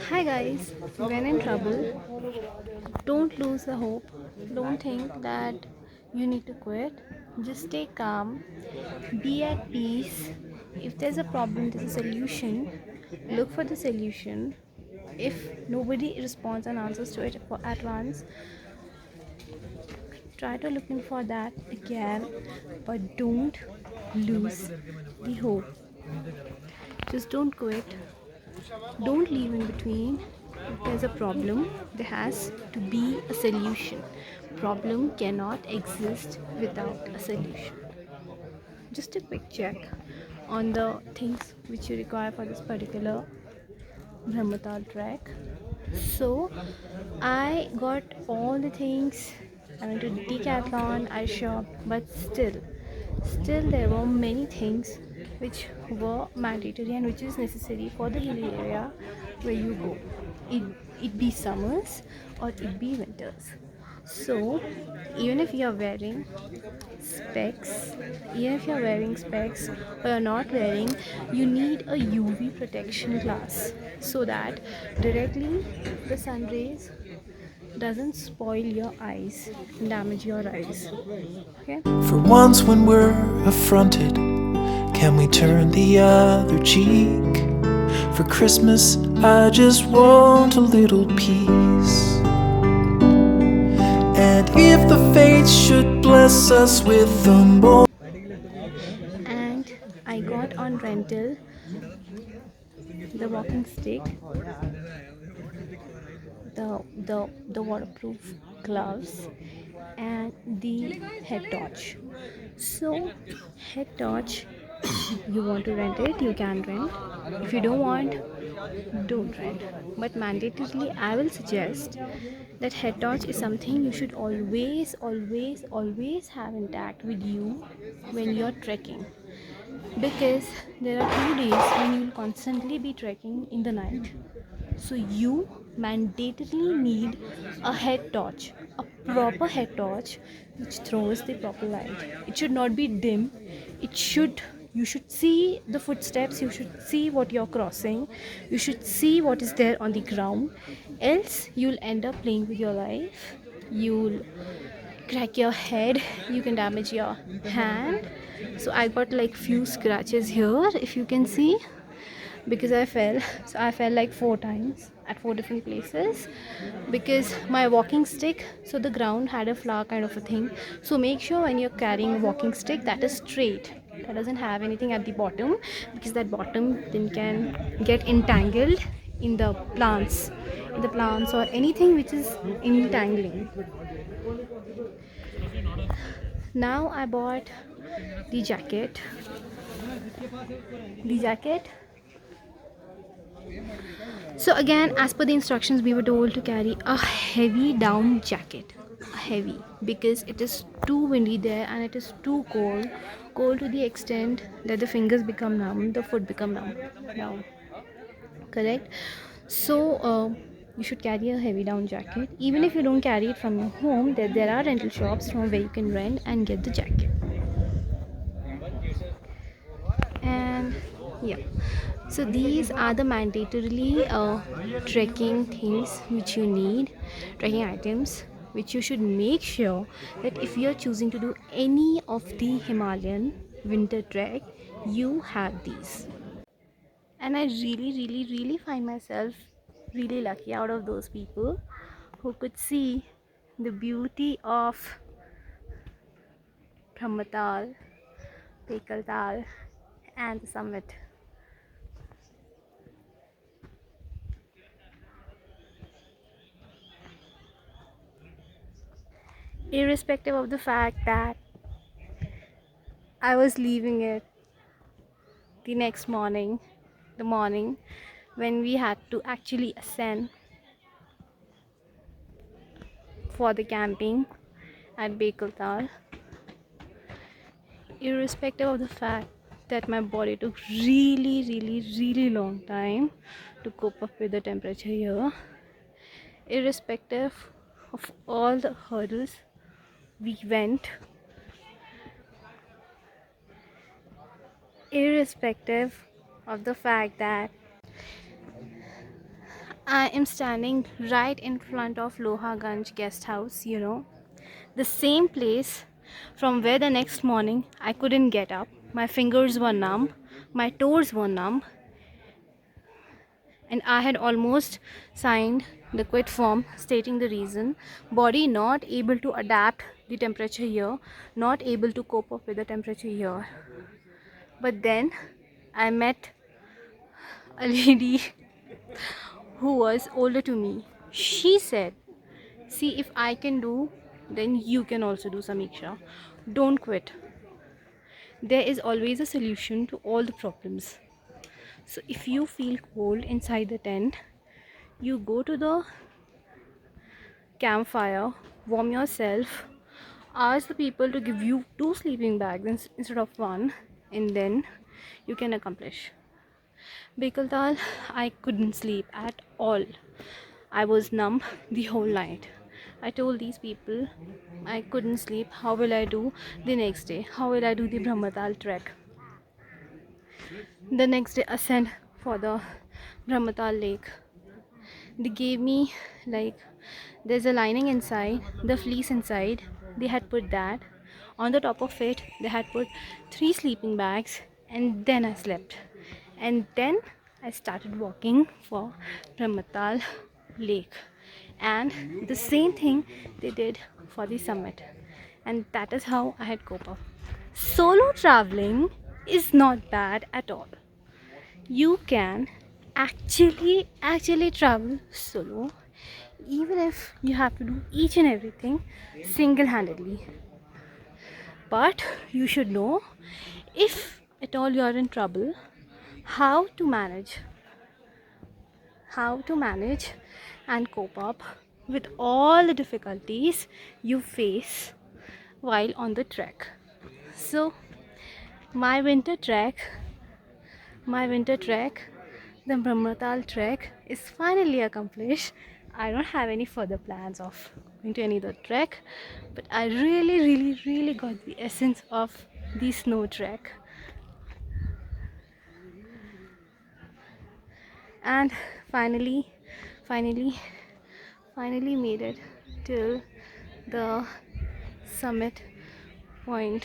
Hi guys, when in trouble, don't lose the hope. Don't think that you need to quit. Just stay calm, be at peace. If there's a problem, there's a solution. Look for the solution. If nobody responds and answers to it at once, try to looking for that again, but don't lose the hope. Just don't quit. Don't leave in between. If there's a problem, there has to be a solution. Problem cannot exist without a solution. Just a quick check on the things which you require for this particular Brahma Taal Trek. So I got all the things. I went to decathlon, I shopped, but still there were many things which were mandatory and which is necessary for the hilly area where you go. It, it be summers or it be winters. So even if you are wearing specs, even if you're wearing specs or you're not wearing, you need a UV protection glass so that directly the sun rays doesn't spoil your eyes, damage your eyes. Okay. For once when we're affronted, can we turn the other cheek? For Christmas I just want a little peace. And if the fates should bless us with a more, And I got on rental the walking stick, the waterproof gloves, and the head torch. So head torch, you want to rent it, you can rent. If you don't want, don't rent. But mandatorily I will suggest that head torch is something you should always have intact with you when you're trekking, because there are 2 days when you will constantly be trekking in the night. So you mandatorily need a head torch, a proper head torch which throws the proper light. It should not be dim. It should You should see the footsteps, you should see what you're crossing, you should see what is there on the ground. Else you'll end up playing with your life. You'll crack your head, you can damage your hand. So I got like few scratches here, if you can see, because I fell. So I fell like 4 times at 4 different places because my walking stick, so the ground had a flower kind of a thing. So make sure when you're carrying a walking stick that is straight, that doesn't have anything at the bottom, because that bottom then can get entangled in the plants or anything which is entangling. Now I bought the jacket. The jacket. So again, as per the instructions, we were told to carry a heavy down jacket. Heavy, because it is too windy there and it is too cold. Cold to the extent that the fingers become numb, the foot become numb. Now, correct. So you should carry a heavy down jacket. Even if you don't carry it from your home, there are rental shops from where you can rent and get the jacket. And yeah, so these are the mandatorily trekking things which you need, trekking items which you should make sure that if you're choosing to do any of the Himalayan winter trek, you have these. And I really find myself really lucky out of those people who could see the beauty of Brahmatal, Tal, and the summit. Irrespective of the fact that I was leaving it the next morning, the morning when we had to actually ascend for the camping at Tal. Irrespective of the fact that my body took really long time to cope up with the temperature here, irrespective of all the hurdles we went, irrespective of the fact that I am standing right in front of Lohajung Guest House, the same place from where the next morning I couldn't get up. My fingers were numb, my toes were numb, and I had almost signed the quit form stating the reason: body not able to adapt the temperature here, not able to cope up with the temperature here. But then I met a lady who was older to me. She said, see, if I can do, then you can also do, Samiksha. Don't quit. There is always a solution to all the problems. So if you feel cold inside the tent, you go to the campfire, warm yourself, ask the people to give you 2 sleeping bags instead of 1, and then you can accomplish. Bekaltal, I couldn't sleep at all. I was numb the whole night. I told these people I couldn't sleep. How will I do the next day? How will I do the Brahma Taal Trek? The next day, ascend for the Brahma Taal Lake. They gave me, like, there's a lining inside, the fleece inside. They had put that. On the top of it, they had put 3 sleeping bags, and then I slept. And then I started walking for Brahma Taal Lake. And the same thing they did for the summit. And that is how I had cope up. Solo traveling is not bad at all. You can actually travel solo, even if you have to do each and everything single-handedly. But you should know, if at all you are in trouble, how to manage and cope up with all the difficulties you face while on the trek. So my winter trek the Brahmatal trek is finally accomplished. I don't have any further plans of going to any other trek, but I really got the essence of the snow trek. And finally made it till the summit point.